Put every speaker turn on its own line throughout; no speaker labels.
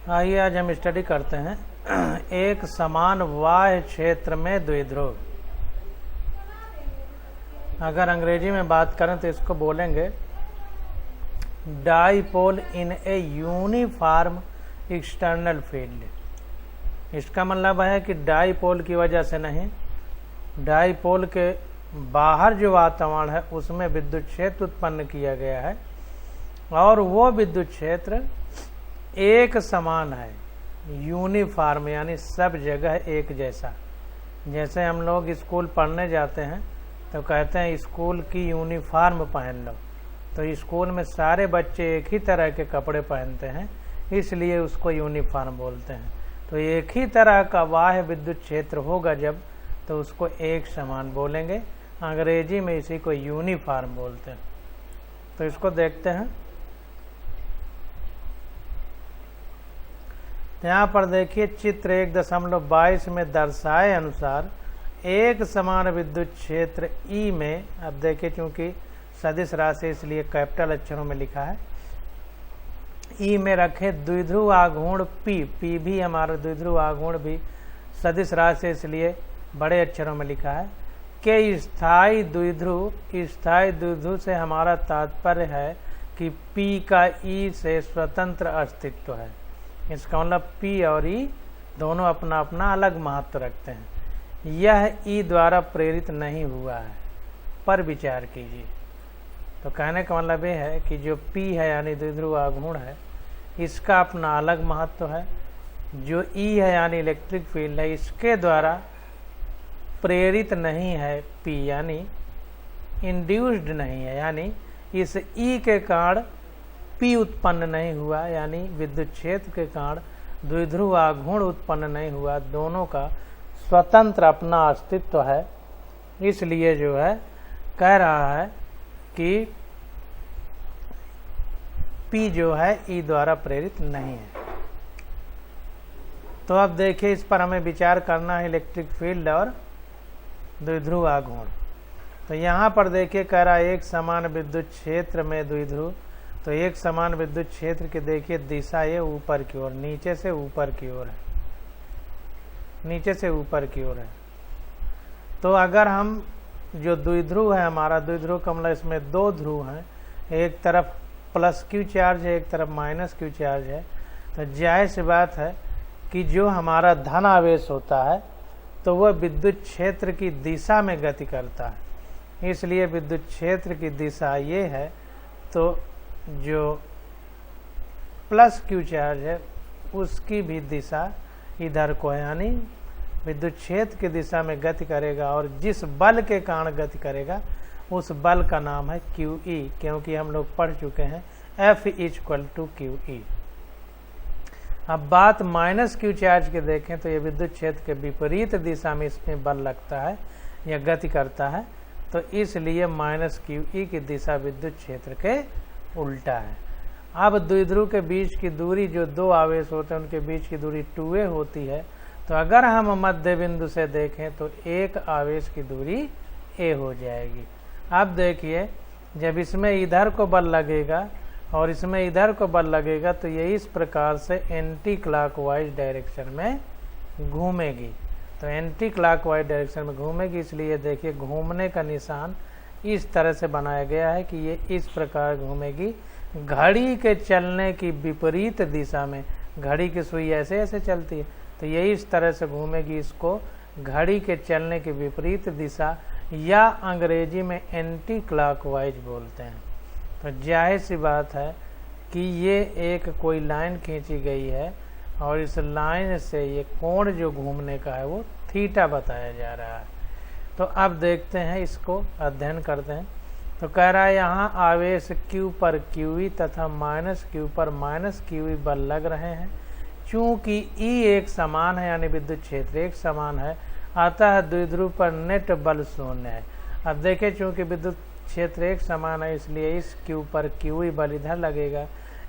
आइए आज हम स्टडी करते हैं एक समान बाह्य क्षेत्र में द्विध्रुव। अगर अंग्रेजी में बात करें तो इसको बोलेंगे dipole in a uniform external field. इसका मतलब है कि डाइपोल की वजह से नहीं, डाइपोल के बाहर जो वातावरण है उसमें विद्युत क्षेत्र उत्पन्न किया गया है और वो विद्युत क्षेत्र एक समान है, यूनिफॉर्म यानी सब जगह एक जैसा। जैसे हम लोग स्कूल पढ़ने जाते हैं तो कहते हैं स्कूल की यूनिफॉर्म पहन लो, तो स्कूल में सारे बच्चे एक ही तरह के कपड़े पहनते हैं, इसलिए उसको यूनिफॉर्म बोलते हैं। तो एक ही तरह का बाह्य विद्युत क्षेत्र होगा जब, तो उसको एक समान बोलेंगे। अंग्रेजी में इसी को यूनिफॉर्म बोलते हैं। तो इसको देखते हैं। यहाँ पर देखिए चित्र 1.22 में दर्शाए अनुसार एक समान विद्युत क्षेत्र ई में, अब देखिए चूंकि सदिश राशि इसलिए कैपिटल अक्षरों में लिखा है, ई में रखे द्विध्रुव आघूर्ण पी भी हमारा द्विध्रुव आघूर्ण भी सदिश राशि इसलिए बड़े अक्षरों में लिखा है, के स्थायी द्विध्रुव से हमारा तात्पर्य है कि पी का ई से स्वतंत्र अस्तित्व है। इसका मतलब पी और ई दोनों अपना अपना अलग महत्व रखते हैं। यह ई द्वारा प्रेरित नहीं हुआ है, पर विचार कीजिए। तो कहने का मतलब ये है कि जो पी है यानी द्विध्रुव आघूर्ण है, इसका अपना अलग महत्व है। जो ई है यानी इलेक्ट्रिक फील्ड है, इसके द्वारा प्रेरित नहीं है पी, यानी इंड्यूस्ड नहीं है, यानी इस ई के कारण पी उत्पन्न नहीं हुआ, यानी विद्युत क्षेत्र के कारण द्विध्रुव आघूर्ण उत्पन्न नहीं हुआ। दोनों का स्वतंत्र अपना अस्तित्व है। इसलिए जो है कह रहा है कि पी जो है ई द्वारा प्रेरित नहीं है। तो अब देखिए इस पर हमें विचार करना है, इलेक्ट्रिक फील्ड और द्विध्रुव आघूर्ण। तो यहाँ पर देखिए कह रहा है एक समान विद्युत क्षेत्र में द्विध्रुव। तो एक समान विद्युत क्षेत्र की देखिए दिशा ये ऊपर की ओर, नीचे से ऊपर की ओर है, नीचे से ऊपर की ओर है। तो अगर हम जो द्विध्रुव है हमारा, द्विध्रुव का मतलब इसमें दो ध्रुव हैं, एक तरफ प्लस क्यू चार्ज है, एक तरफ माइनस क्यू चार्ज है। तो जाहिर सी बात है कि जो हमारा धन आवेश होता है तो वह विद्युत क्षेत्र की दिशा में गति करता है। इसलिए विद्युत क्षेत्र की दिशा ये है, तो जो प्लस क्यू चार्ज है उसकी भी दिशा इधर को है, यानी विद्युत क्षेत्र की दिशा में गति करेगा और जिस बल के कारण गति करेगा उस बल का नाम है क्यू ई, क्योंकि हम लोग पढ़ चुके हैं F = QE। अब बात माइनस क्यू चार्ज के देखें तो ये विद्युत क्षेत्र के विपरीत दिशा में इसमें बल लगता है या गति करता है, तो इसलिए माइनस क्यू ई की दिशा विद्युत क्षेत्र के उल्टा है। अब द्विध्रुव के बीच की दूरी, जो दो आवेश होते हैं उनके बीच की दूरी 2a होती है। तो अगर हम मध्य बिंदु से देखें तो एक आवेश की दूरी a हो जाएगी। अब देखिए जब इसमें इधर को बल लगेगा और इसमें इधर को बल लगेगा तो ये इस प्रकार से एंटी क्लॉकवाइज डायरेक्शन में घूमेगी। तो एंटी क्लॉकवाइज डायरेक्शन में घूमेगी, इसलिए देखिए घूमने का निशान इस तरह से बनाया गया है कि ये इस प्रकार घूमेगी घड़ी के चलने की विपरीत दिशा में। घड़ी की सुई ऐसे ऐसे चलती है, तो ये इस तरह से घूमेगी, इसको घड़ी के चलने की विपरीत दिशा या अंग्रेजी में एंटी क्लॉकवाइज बोलते हैं। तो जाहिर सी बात है कि ये एक कोई लाइन खींची गई है और इस लाइन से ये कोण जो घूमने का है वो थीटा बताया जा रहा है। तो अब देखते हैं, इसको अध्ययन करते हैं। तो कह रहा है यहाँ आवेश Q पर QE तथा माइनस Q पर माइनस QE बल लग रहे हैं। चूंकि E एक समान है यानी विद्युत क्षेत्र एक समान है, अतः द्विध्रुव पर नेट बल शून्य है। अब देखिए चूंकि विद्युत क्षेत्र एक समान है इसलिए इस Q पर QE बल इधर लगेगा,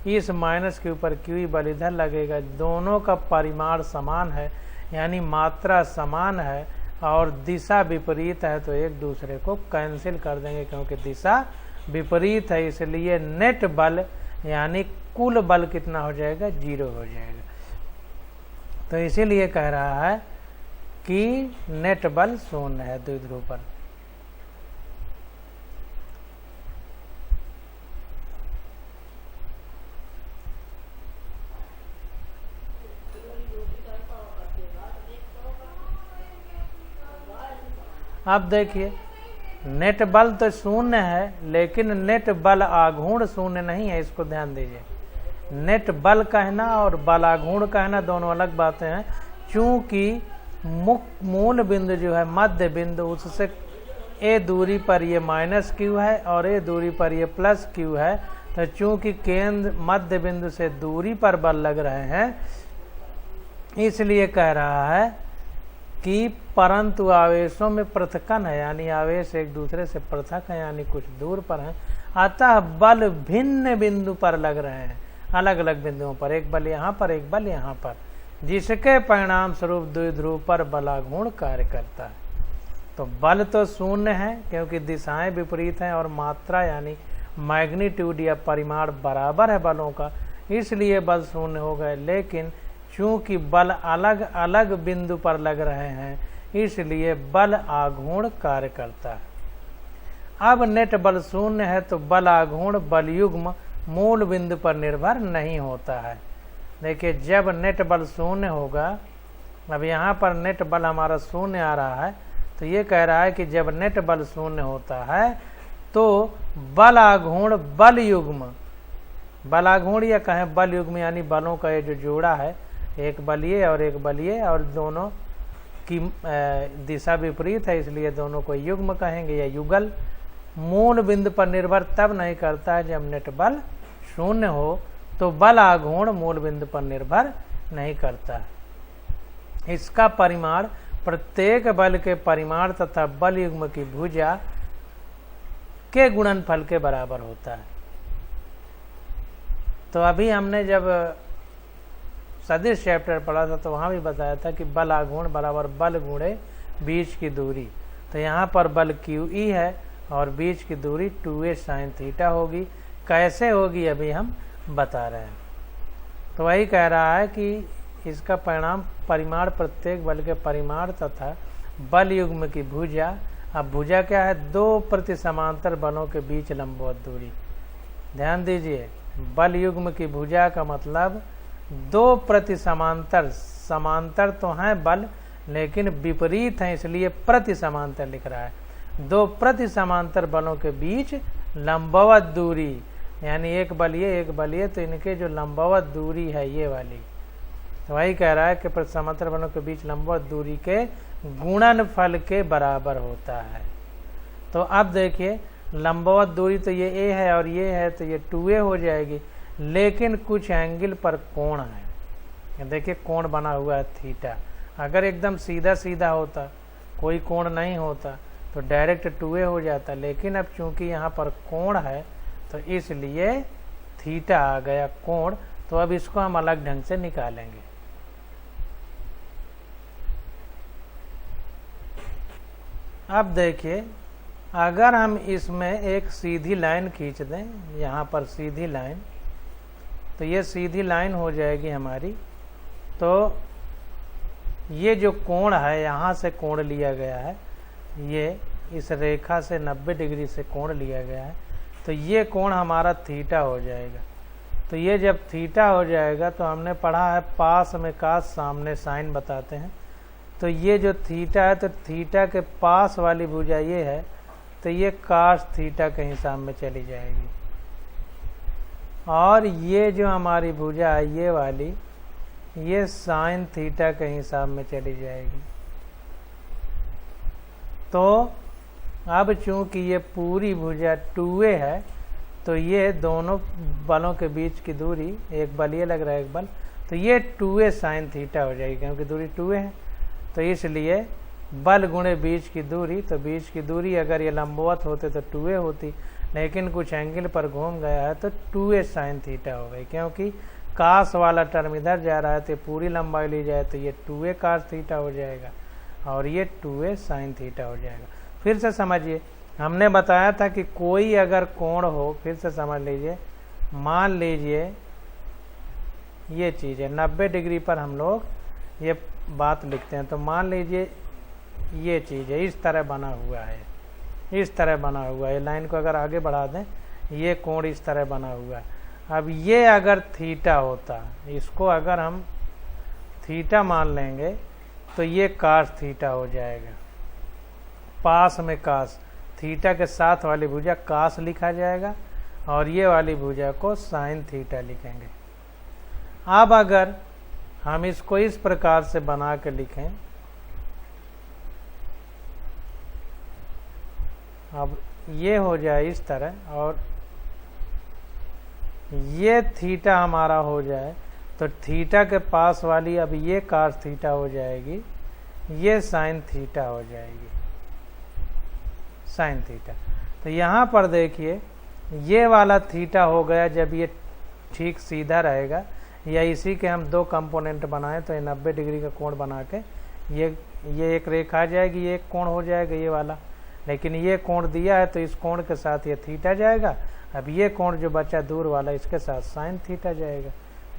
इस माइनस Q पर QE बल इधर लगेगा। दोनों का परिमाण समान है यानी मात्रा समान है और दिशा विपरीत है, तो एक दूसरे को कैंसिल कर देंगे क्योंकि दिशा विपरीत है। इसलिए नेट बल यानी कुल बल कितना हो जाएगा, 0 हो जाएगा। तो इसीलिए कह रहा है कि नेट बल शून्य है द्विध्रुव पर। अब देखिए नेट बल तो शून्य है, लेकिन नेट बल आघूर्ण शून्य नहीं है, इसको ध्यान दीजिए। नेट बल कहना और बल आघूर्ण कहना दोनों अलग बातें हैं। चूंकि मूल बिंदु जो है मध्य बिंदु, उससे ए दूरी पर ये माइनस क्यू है और ए दूरी पर ये प्लस क्यू है, तो चूंकि केंद्र मध्य बिंदु से दूरी पर बल लग रहे हैं, इसलिए कह रहा है कि परंतु आवेशों में पृथक्कन है, यानी आवेश एक दूसरे से पृथक है, यानी कुछ दूर पर है, अतः बल भिन्न बिंदु पर लग रहे हैं, अलग अलग बिंदुओं पर, एक बल यहाँ पर एक बल यहाँ पर, जिसके परिणाम स्वरूप द्विध्रुव पर बलाघूर्ण कार्य करता है। तो बल तो शून्य है क्योंकि दिशाएं विपरीत हैं और मात्रा यानी मैग्नीट्यूड या परिमाण बराबर है बलों का, इसलिए बल शून्य हो गए। लेकिन चूंकि बल अलग अलग बिंदु पर लग रहे हैं, इसलिए बल आघूर्ण कार्य करता है। अब नेट बल शून्य है तो बल आघूर्ण बल युग्म मूल बिंदु पर निर्भर नहीं होता है। देखिए जब नेट बल शून्य होगा, अब यहाँ पर नेट बल हमारा शून्य आ रहा है, तो ये कह रहा है कि जब नेट बल शून्य होता है तो बल आघूर्ण बल युग्म, बल आघूर्ण या कहें बल युग्म यानी बलों का ये जो जोड़ा है, एक बलीय और एक बलीय, और दोनों की दिशा विपरीत है, इसलिए दोनों को युग्म कहेंगे या युगल, मूल बिंदु पर निर्भर तब नहीं करता है जब नेट बल शून्य हो, तो बल आघूर्ण मूल बिंदु पर निर्भर नहीं करता है। इसका परिमाण प्रत्येक बल के परिमाण तथा बल युग्म की भुजा के गुणनफल के बराबर होता है। तो अभी हमने जब सदिश चैप्टर पढ़ा था तो वहाँ भी बताया था कि बल आघूर्ण बराबर बल गुणे बीच की दूरी। तो यहाँ पर बल QE है और बीच की दूरी 2a sin थीटा होगी। कैसे होगी अभी हम बता रहे हैं। तो वही कह रहा है कि इसका परिमाण प्रत्येक बल के परिमाण तथा बल युग्म की भुजा। अब भुजा क्या है? दो प्रति समांतर बलों के बीच लंबवत दूरी। ध्यान दीजिए, बल युग्म की भुजा का मतलब दो प्रति समांतर, समांतर तो हैं बल लेकिन विपरीत हैं, इसलिए प्रति समांतर लिख रहा है। दो प्रति समांतर बलों के बीच लंबवत दूरी, यानी एक बलीय एक बलीय, तो इनके जो लंबवत दूरी है ये वाली, तो वही कह रहा है कि प्रति समांतर बलों के बीच लंबवत दूरी के गुणनफल के बराबर होता है। तो अब देखिए लंबवत दूरी तो ये a है और ये है, तो ये 2a हो जाएगी, लेकिन कुछ एंगल पर कोण है। देखिए कोण बना हुआ है थीटा। अगर एकदम सीधा सीधा होता, कोई कोण नहीं होता, तो डायरेक्ट 2a हो जाता, लेकिन अब चूंकि यहाँ पर कोण है तो इसलिए थीटा आ गया कोण। तो अब इसको हम अलग ढंग से निकालेंगे। अब देखिए, अगर हम इसमें एक सीधी लाइन खींच दें, यहाँ पर सीधी लाइन, तो ये सीधी लाइन हो जाएगी हमारी। तो ये जो कोण है, यहाँ से कोण लिया गया है, ये इस रेखा से 90 डिग्री से कोण लिया गया है, तो ये कोण हमारा थीटा हो जाएगा। तो ये जब थीटा हो जाएगा तो हमने पढ़ा है पास में कास सामने साइन बताते हैं। तो ये जो थीटा है, तो थीटा के पास वाली भुजा ये है, तो ये कास थीटा के हिसाब में चली जाएगी, और ये जो हमारी भुजा है ये वाली, ये साइन थीटा के हिसाब में चली जाएगी। तो अब चूंकि ये पूरी भुजा 2a है, तो ये दोनों बलों के बीच की दूरी, एक बल ये लग रहा है एक बल, तो ये 2a साइन थीटा हो जाएगी, क्योंकि दूरी 2a है। तो इसलिए बल गुणे बीच की दूरी, तो बीच की दूरी अगर ये लंबवत होते तो 2a होती, लेकिन कुछ एंगल पर घूम गया है तो 2a साइन थीटा हो गई, क्योंकि कास वाला टर्म इधर जा रहा है, तो पूरी लंबाई ली जाए तो ये 2a कास थीटा हो जाएगा और ये 2a साइन थीटा हो जाएगा। फिर से समझिए, हमने बताया था कि कोई अगर कोण हो, फिर से समझ लीजिए, मान लीजिए ये चीज़ है 90 डिग्री पर हम लोग ये बात लिखते हैं। तो मान लीजिए ये चीज़ है, इस तरह बना हुआ है, इस तरह बना हुआ है। लाइन को अगर आगे बढ़ा दें, ये कोण इस तरह बना हुआ है। अब ये अगर थीटा होता, इसको अगर हम थीटा मान लेंगे तो ये कास थीटा हो जाएगा। पास में कास, थीटा के साथ वाली भुजा कास लिखा जाएगा और ये वाली भुजा को साइन थीटा लिखेंगे। अब अगर हम इसको इस प्रकार से बना के लिखें, अब ये हो जाए इस तरह और ये थीटा हमारा हो जाए, तो थीटा के पास वाली अब ये कास थीटा हो जाएगी, ये साइन थीटा हो जाएगी, साइन थीटा। तो यहाँ पर देखिए ये वाला थीटा हो गया जब ये ठीक सीधा रहेगा, या इसी के हम दो कंपोनेंट बनाएं तो ये 90 डिग्री का कोण बना के ये एक रेखा आ जाएगी, ये एक कोण हो जाएगा ये वाला। लेकिन ये कोण दिया है तो इस कोण के साथ ये थीटा जाएगा। अब ये कोण जो बचा दूर वाला, इसके साथ साइन थीटा जाएगा,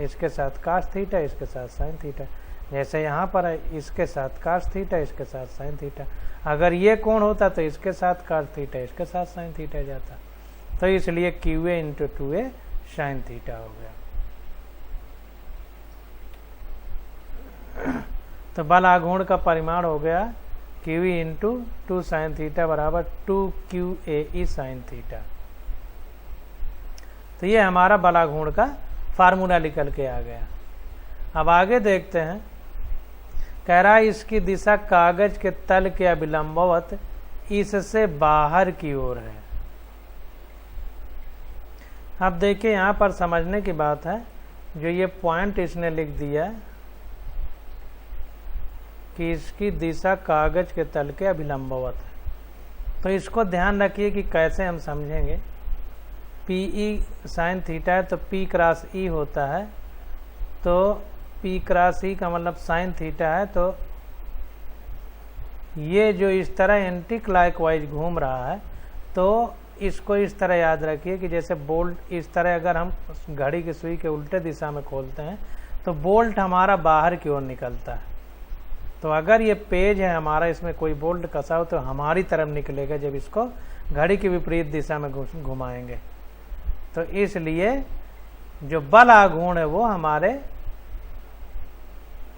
इसके साथ कास थीटा, इसके साथ साइन थीटा। जैसे यहाँ पर है, इसके साथ कास थीटा, इसके साथ साइन थीटा। अगर ये कोण होता तो इसके साथ कास थीटा, इसके साथ साइन थीटा जाता। तो इसलिए QA into 2A sine theta हो गया। तो बल आघूर्ण का परिमाण हो गया QE इंटू 2 साइन थीटा बराबर 2QAE साइन थीटा। तो ये हमारा बल आघूर्ण का फार्मूला निकल के आ गया। अब आगे देखते हैं, कह रहा है इसकी दिशा कागज के तल के अभिलंबवत इससे बाहर की ओर है। अब देखिए यहाँ पर समझने की बात है, जो ये पॉइंट इसने लिख दिया कि इसकी दिशा कागज के तल के अभिलंबवत है। तो इसको ध्यान रखिए कि कैसे हम समझेंगे। PE साइन थीटा है तो P क्रॉस E होता है, तो P क्रॉस E का मतलब साइन थीटा है। तो ये जो इस तरह एंटी क्लॉकवाइज घूम रहा है, तो इसको इस तरह याद रखिए कि जैसे बोल्ट इस तरह अगर हम घड़ी की सुई के उल्टे दिशा में खोलते हैं तो बोल्ट हमारा बाहर की ओर निकलता है। तो अगर ये पेज है हमारा, इसमें कोई बोल्ट कसा हो तो हमारी तरफ निकलेगा जब इसको घड़ी की विपरीत दिशा में घुमाएंगे। तो इसलिए जो बल आघूर्ण है वो हमारे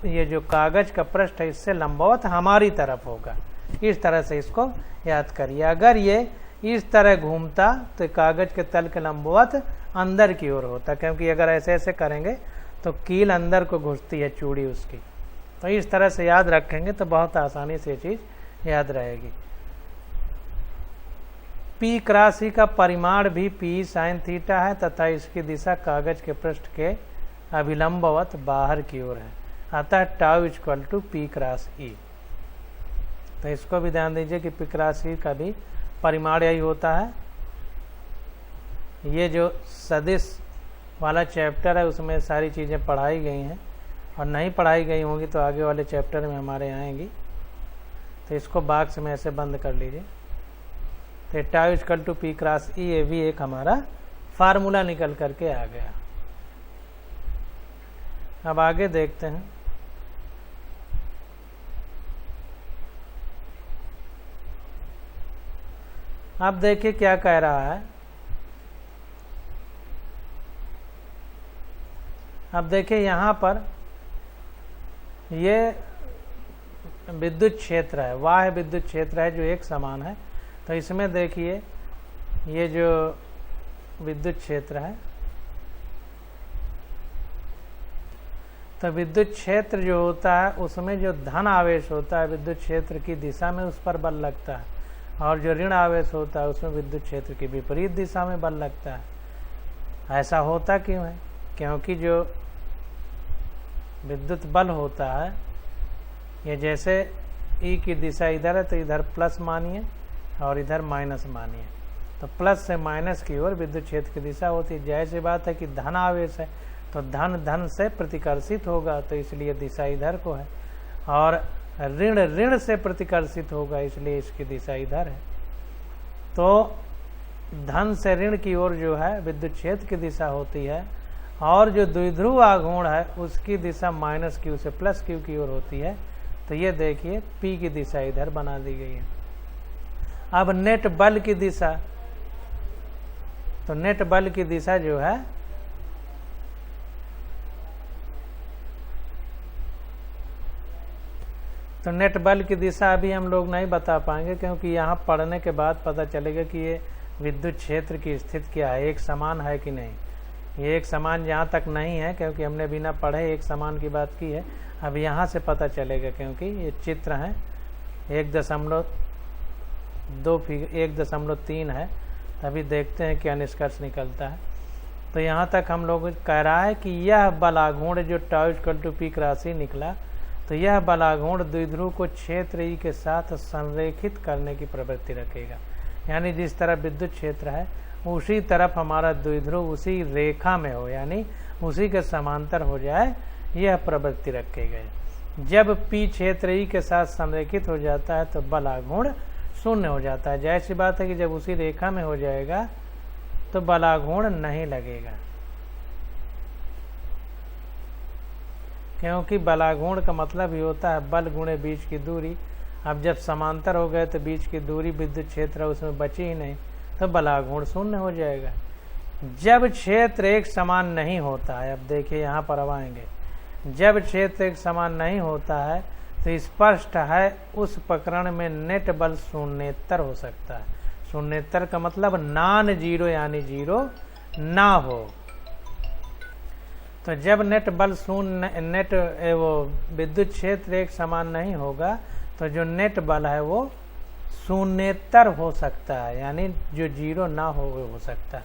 ये जो कागज का पृष्ठ है इससे लंबवत हमारी तरफ होगा। इस तरह से इसको याद करिए। अगर ये इस तरह घूमता तो कागज के तल के लंबवत अंदर की ओर होता, क्योंकि अगर ऐसे ऐसे करेंगे तो कील अंदर को घुसती है चूड़ी उसकी। तो इस तरह से याद रखेंगे तो बहुत आसानी से ये चीज याद रहेगी। P क्रॉस E का परिमाण भी P साइन थीटा है तथा इसकी दिशा कागज के पृष्ठ के अभिलंबवत बाहर की ओर है, अतः tau equal to P cross E। तो इसको भी ध्यान दीजिए कि P क्रॉस E का भी परिमाण यही होता है। ये जो सदिश वाला चैप्टर है उसमें सारी चीज़ें पढ़ाई गई हैं, और नहीं पढ़ाई गई होंगी तो आगे वाले चैप्टर में हमारे आएंगी। तो इसको बॉक्स में ऐसे बंद कर लीजिए। तो tau equal to P cross E, ये भी एक हमारा फार्मूला निकल करके आ गया। अब आगे देखते हैं। अब देखिए क्या कह रहा है। अब देखिए यहाँ पर ये विद्युत क्षेत्र है, वाह्य विद्युत क्षेत्र है जो एक समान है। तो इसमें देखिए ये जो विद्युत क्षेत्र है, तो विद्युत क्षेत्र जो होता है उसमें जो धन आवेश होता है विद्युत क्षेत्र की दिशा में उस पर बल लगता है, और जो ऋण आवेश होता है उसमें विद्युत क्षेत्र की विपरीत दिशा में बल लगता है। ऐसा होता क्यों है? क्योंकि जो विद्युत बल होता है ये जैसे E की दिशा इधर है तो इधर प्लस मानिए और इधर माइनस मानिए। तो प्लस से माइनस की ओर विद्युत क्षेत्र की दिशा होती है। जाहिर सी बात है कि धन आवेश है तो धन धन से प्रतिकर्षित होगा, तो इसलिए दिशा इधर को है, और ऋण ऋण से प्रतिकर्षित होगा इसलिए इसकी दिशा इधर है। तो धन से ऋण की ओर जो है विद्युत क्षेत्र की दिशा होती है, और जो द्विध्रुव आघूर्ण है उसकी दिशा -q से +q की ओर होती है। तो ये देखिए P की दिशा इधर बना दी गई है। अब नेट बल की दिशा, तो नेट बल की दिशा जो है तो नेट बल की दिशा अभी हम लोग नहीं बता पाएंगे, क्योंकि यहाँ पढ़ने के बाद पता चलेगा कि ये विद्युत क्षेत्र की स्थिति क्या है, एक समान है कि नहीं। ये एक समान यहाँ तक नहीं है, क्योंकि हमने बिना पढ़े एक समान की बात की है। अब यहाँ से पता चलेगा, क्योंकि ये चित्र है 1.3 है। अभी देखते हैं क्या निष्कर्ष निकलता है। तो यहाँ तक हम लोग कह रहा है कि यह बलाघूर्ण जो τ P राशि निकला, तो यह बलाघूर्ण द्विध्रुव को क्षेत्र E के साथ संरेखित करने की प्रवृत्ति रखेगा। यानी जिस तरह विद्युत क्षेत्र है उसी तरफ हमारा द्विध्रुव उसी रेखा में हो, यानी उसी के समांतर हो जाए, यह प्रवृत्ति रखेगा। जब P क्षेत्र E के साथ संरेखित हो जाता है तो बलाघूर्ण शून्य हो जाता है। जाहिर सी बात है कि जब उसी रेखा में हो जाएगा तो बलाघूर्ण नहीं लगेगा, क्योंकि बलाघूर्ण का मतलब ही होता है बल गुणे बीच की दूरी। अब जब समांतर हो गए तो बीच की दूरी विद्युत क्षेत्र उसमें बची ही नहीं, तो बलाघूर्ण शून्य हो जाएगा। जब क्षेत्र एक समान नहीं होता है, अब देखिए यहाँ पर अब आएंगे, जब क्षेत्र एक समान नहीं होता है तो स्पष्ट है उस प्रकरण में नेट बल शून्येतर हो सकता है। शून्येतर का मतलब नॉन जीरो, यानी जीरो ना हो। तो जब नेट बल शून्य वो विद्युत क्षेत्र एक समान नहीं होगा तो जो नेट बल है वो शून्येतर हो सकता है, यानी जो जीरो ना हो सकता है।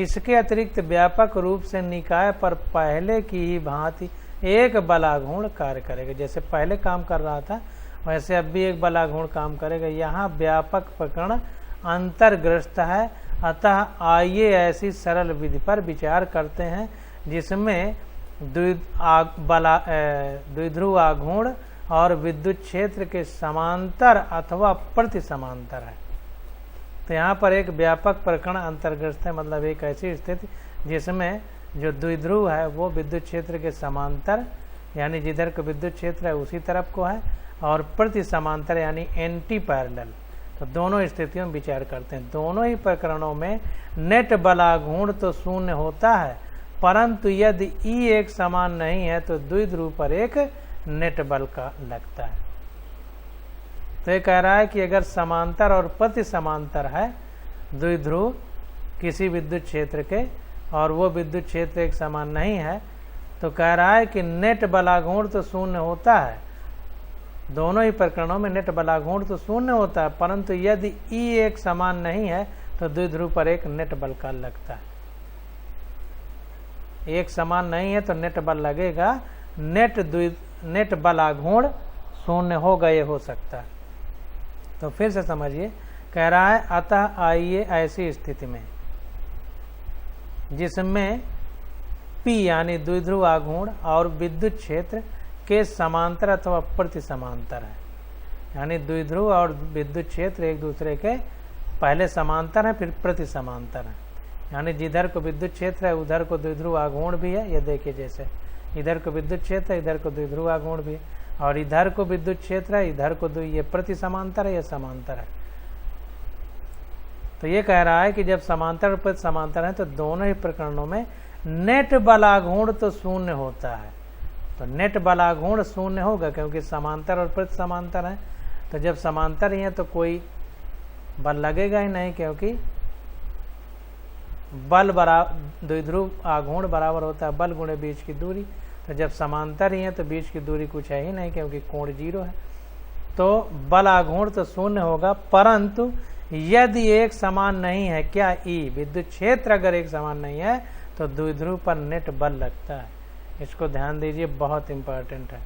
इसके अतिरिक्त व्यापक रूप से निकाय पर पहले की ही भांति एक बलाघूर्ण कार्य करेगा। जैसे पहले काम कर रहा था वैसे अब भी एक बलाघूर्ण काम करेगा। यहाँ व्यापक प्रकरण अंतर्ग्रस्त है। अतः आइए ऐसी सरल विधि पर विचार करते हैं जिसमें द्विध्रुव आघूर्ण और विद्युत क्षेत्र के समांतर अथवा प्रति समांतर है। तो यहाँ पर एक व्यापक प्रकरण अंतर्ग्रस्त है, मतलब एक ऐसी स्थिति जिसमें जो द्विध्रुव है वो विद्युत क्षेत्र के समांतर, यानी जिधर को विद्युत क्षेत्र है उसी तरफ को है, और प्रति समांतर यानी एंटी पैरेलल। तो दोनों स्थितियों में विचार करते हैं। दोनों ही प्रकरणों में नेट बलाघूर्ण तो शून्य होता है, परंतु यदि E एक समान नहीं है तो द्विध्रुव पर एक नेट बल का लगता है। तो ये कह रहा है कि अगर समांतर और प्रति समांतर है द्विध्रुव किसी विद्युत क्षेत्र के और वो विद्युत क्षेत्र एक समान नहीं है, तो कह रहा है कि नेट बलाघूर्ण तो शून्य होता है। दोनों ही प्रकरणों में नेट बलाघूर्ण तो शून्य होता है, परंतु यदि E एक समान नहीं है तो द्विध्रुव पर एक नेट बल का लगता है। एक समान नहीं है तो नेट बल लगेगा, नेट बलाघूर्ण शून्य होगा, ये हो सकता है। तो फिर से समझिए, कह रहा है अतः आइए ऐसी स्थिति में जिसमें P यानी द्विध्रुव आघूर्ण और विद्युत क्षेत्र के समांतर अथवा प्रति समांतर है। यानी द्विध्रुव और विद्युत क्षेत्र एक दूसरे के पहले समांतर है, फिर प्रति समांतर है। यानी जिधर को विद्युत क्षेत्र है उधर को द्विध्रुव आघूर्ण भी है। ये देखिए, जैसे इधर को विद्युत क्षेत्र है, इधर को द्विध्रुव आघूर्ण भी है, और इधर को विद्युत क्षेत्र है, इधर को ये प्रति समांतर है, ये समांतर है। तो ये कह रहा है कि जब समांतर और प्रति समांतर है तो दोनों ही प्रकरणों में नेट बलाघूर्ण तो शून्य होता है। तो नेट बलाघूर्ण शून्य होगा क्योंकि समांतर और प्रति समांतर है। तो जब समांतर ही है तो कोई बल लगेगा ही नहीं, क्योंकि बल द्विध्रुव आघूर्ण बराबर होता है बल गुणे बीच की दूरी। तो जब समांतर ही है तो बीच की दूरी कुछ है ही नहीं, क्योंकि कोण जीरो है। तो बल आघूर्ण तो शून्य होगा, परंतु यदि एक समान नहीं है, क्या E विद्युत क्षेत्र अगर एक समान नहीं है तो द्विध्रुव पर नेट बल लगता है। इसको ध्यान दीजिए, बहुत इंपॉर्टेंट है।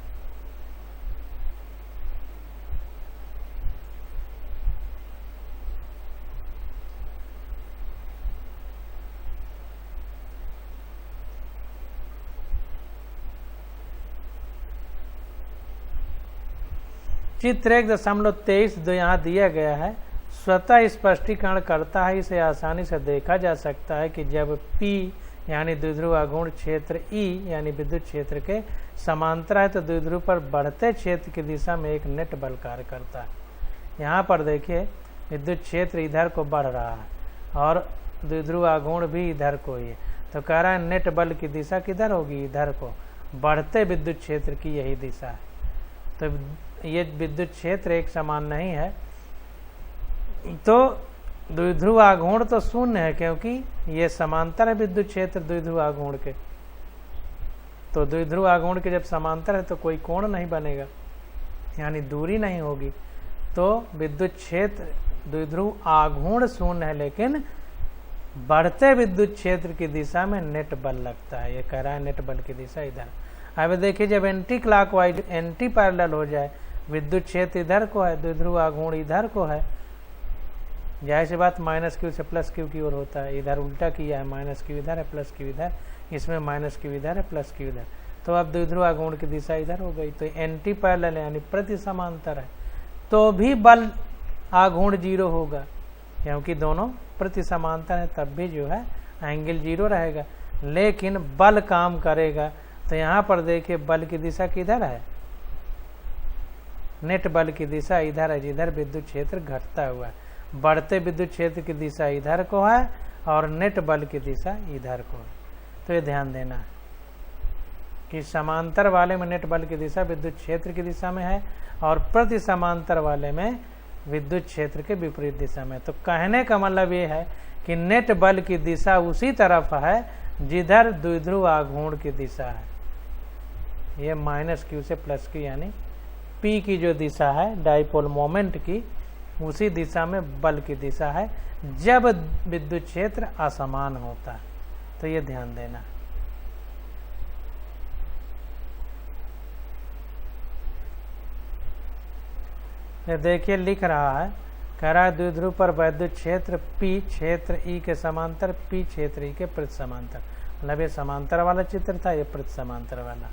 चित्र 1.23 जो यहाँ दिया गया है स्वतः स्पष्टीकरण करता है। इसे आसानी से देखा जा सकता है कि जब P यानी द्विध्रुव आघूर्ण क्षेत्र E यानी विद्युत क्षेत्र के समांतर है, तो द्विध्रुव पर बढ़ते क्षेत्र की दिशा में एक नेट बल कार्य करता है। यहाँ पर देखिए विद्युत क्षेत्र इधर को बढ़ रहा है और द्विध्रुव आघूर्ण भी इधर को ही है, तो कह रहा है नेट बल की दिशा किधर होगी, इधर को। बढ़ते विद्युत क्षेत्र की यही दिशा है, तो ये विद्युत क्षेत्र एक समान नहीं है, तो द्विध्रुव आघूर्ण तो शून्य है क्योंकि ये समांतर है विद्युत क्षेत्र द्विध्रुव आघूर्ण के। तो द्विध्रुव आघूर्ण के जब समांतर है तो कोई कोण नहीं बनेगा, यानी दूरी नहीं होगी, तो विद्युत क्षेत्र द्विध्रुव आघूर्ण शून्य है, लेकिन बढ़ते विद्युत क्षेत्र की दिशा में नेट बल लगता है। ये कह रहा है नेट बल की दिशा इधर। अब देखिए जब एंटी क्लॉकवाइज एंटी पैरेलल हो जाए, विद्युत क्षेत्र इधर को है, द्विध्रुव आघूर्ण इधर को है, जाहिर सी बात -q से +q की ओर होता है। इधर उल्टा किया है, -q इधर है, +q इधर, इसमें -q इधर है, +q इधर, तो अब द्विध्रुव आघूर्ण की दिशा इधर हो गई। तो एंटी पैरेलल यानी प्रति समांतर है, तो भी बल आघूर्ण 0 होगा, क्योंकि दोनों प्रति समांतर है, तब भी जो है एंगल 0 रहेगा, लेकिन बल काम करेगा। तो यहाँ पर देखिए बल की दिशा किधर है, नेट बल की दिशा इधर है, जिधर विद्युत क्षेत्र घटता हुआ है। बढ़ते विद्युत क्षेत्र की दिशा इधर को है और नेट बल की दिशा इधर को है। तो ये ध्यान देना है कि समांतर वाले में नेट बल की दिशा विद्युत क्षेत्र की दिशा में है और प्रति समांतर वाले में विद्युत क्षेत्र के विपरीत दिशा में। तो कहने का मतलब ये है कि नेट बल की दिशा उसी तरफ है जिधर द्विध्रुव आघूर्ण की दिशा है। ये -q से +q यानी P की जो दिशा है डाइपोल मोमेंट की, उसी दिशा में बल की दिशा है जब विद्युत क्षेत्र असमान होता है। तो ये ध्यान देना। ये देखिए लिख रहा है, कह रहा है द्विध्रुव पर वैद्युत क्षेत्र P क्षेत्र E के समांतर, P क्षेत्र E के प्रति समांतर। मतलब ये समांतर वाला चित्र था, ये प्रति समांतर वाला।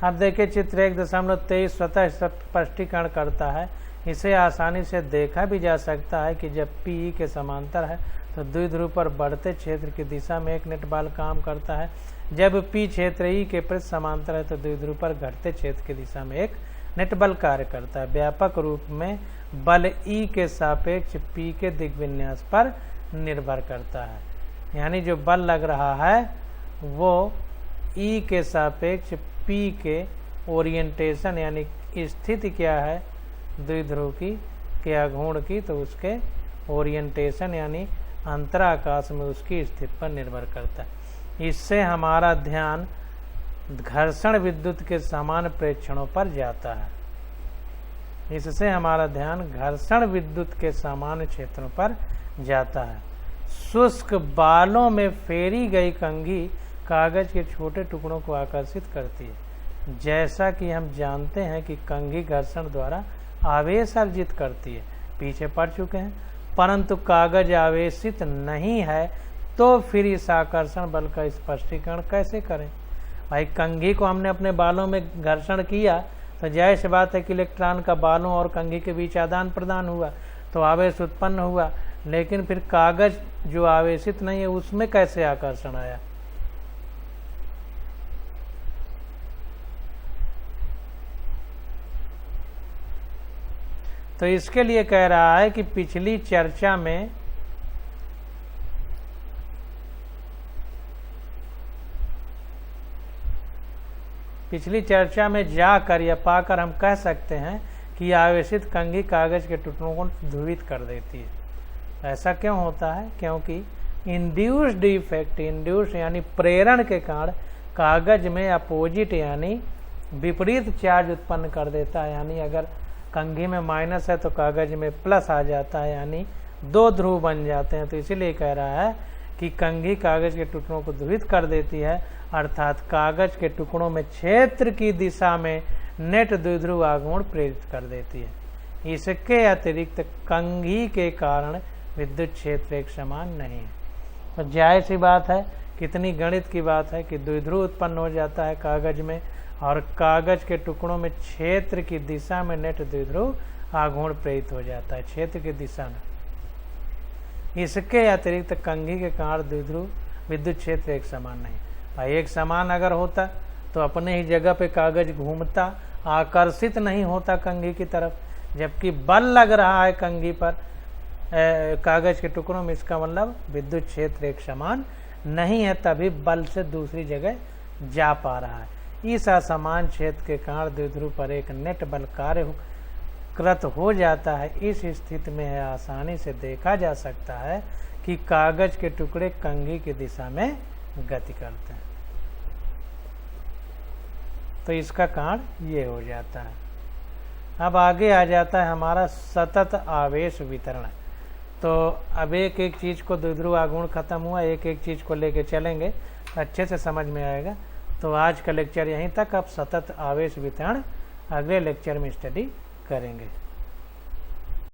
अब देखिए चित्र 1.23 स्वतः स्पष्टीकरण करता है। इसे आसानी से देखा भी जा सकता है कि जब PE के समांतर है तो द्विध्रुव पर बढ़ते क्षेत्र की दिशा में एक नेट बल काम करता है, जब P क्षेत्र E के प्रति समांतर है तो द्विध्रुव पर घटते क्षेत्र की दिशा में एक नेट बल कार्य करता है। व्यापक रूप में बल E के सापेक्ष P के दिग्विन्यास पर निर्भर करता है, यानी जो बल लग रहा है वो E के सापेक्ष P के ओरिएंटेशन यानी स्थिति क्या है द्विध्रुव की के आघूर्ण की, तो उसके ओरिएंटेशन यानी अंतराकाश में उसकी स्थिति पर निर्भर करता है। इससे हमारा ध्यान घर्षण विद्युत के समान प्रेक्षणों पर जाता है। इससे हमारा ध्यान घर्षण विद्युत के समान क्षेत्रों पर जाता है। शुष्क बालों में फेरी गई कंघी कागज के छोटे टुकड़ों को आकर्षित करती है। जैसा कि हम जानते हैं कि कंघी घर्षण द्वारा आवेश अर्जित करती है, पीछे पढ़ चुके हैं, परंतु कागज आवेशित नहीं है, तो फिर इस आकर्षण बल का स्पष्टीकरण कैसे करें। भाई कंघी को हमने अपने बालों में घर्षण किया तो जाहिर सी बात है कि इलेक्ट्रॉन का बालों और कंघी के बीच आदान प्रदान हुआ तो आवेश उत्पन्न हुआ, लेकिन फिर कागज जो आवेशित नहीं है उसमें कैसे आकर्षण आया। तो इसके लिए कह रहा है कि पिछली चर्चा में जाकर या पाकर हम कह सकते हैं कि आवेशित कंघी कागज के टुकड़ों को ध्रुवित कर देती है। ऐसा क्यों होता है? क्योंकि इंड्यूस्ड इफेक्ट, इंड्यूस यानी प्रेरण के कारण कागज में अपोजिट यानी विपरीत चार्ज उत्पन्न कर देता है। यानी अगर कंघी में माइनस है तो कागज में प्लस आ जाता है, यानी दो ध्रुव बन जाते हैं। तो इसीलिए कह रहा है कि कंघी कागज के टुकड़ों को ध्रुवित कर देती है, अर्थात कागज के टुकड़ों में क्षेत्र की दिशा में नेट द्विध्रुव आघूर्ण प्रेरित कर देती है। इसके अतिरिक्त कंघी के कारण विद्युत क्षेत्र एक समान नहीं है। तो जाहिर सी बात है, कितनी गणित की बात है कि द्विध्रुव उत्पन्न हो जाता है कागज में और कागज के टुकड़ों में क्षेत्र की दिशा में नेट द्विध्रुव आघूर्ण प्रेरित हो जाता है, क्षेत्र की दिशा में। इसके अतिरिक्त कंघी के कारण द्विध्रुव विद्युत क्षेत्र एक समान नहीं। भाई एक समान अगर होता तो अपने ही जगह पे कागज घूमता, आकर्षित नहीं होता कंघी की तरफ, जबकि बल लग रहा है कंघी पर कागज के टुकड़ों में, इसका मतलब विद्युत क्षेत्र एक समान नहीं है, तभी बल से दूसरी जगह जा पा रहा है। इस असमान क्षेत्र के कारण द्विध्रुव पर एक नेट बल कार्यकृत हो जाता है। इस स्थिति में है आसानी से देखा जा सकता है कि कागज के टुकड़े कंघी की दिशा में गति करते हैं। तो इसका कारण ये हो जाता है। अब आगे आ जाता है हमारा सतत आवेश वितरण। तो अब एक एक चीज़ को द्विध्रुव आघूर्ण खत्म हुआ, एक एक चीज़ को लेके चलेंगे, अच्छे से समझ में आएगा। तो आज का लेक्चर यहीं तक। अब सतत आवेश वितरण अगले लेक्चर में स्टडी करेंगे।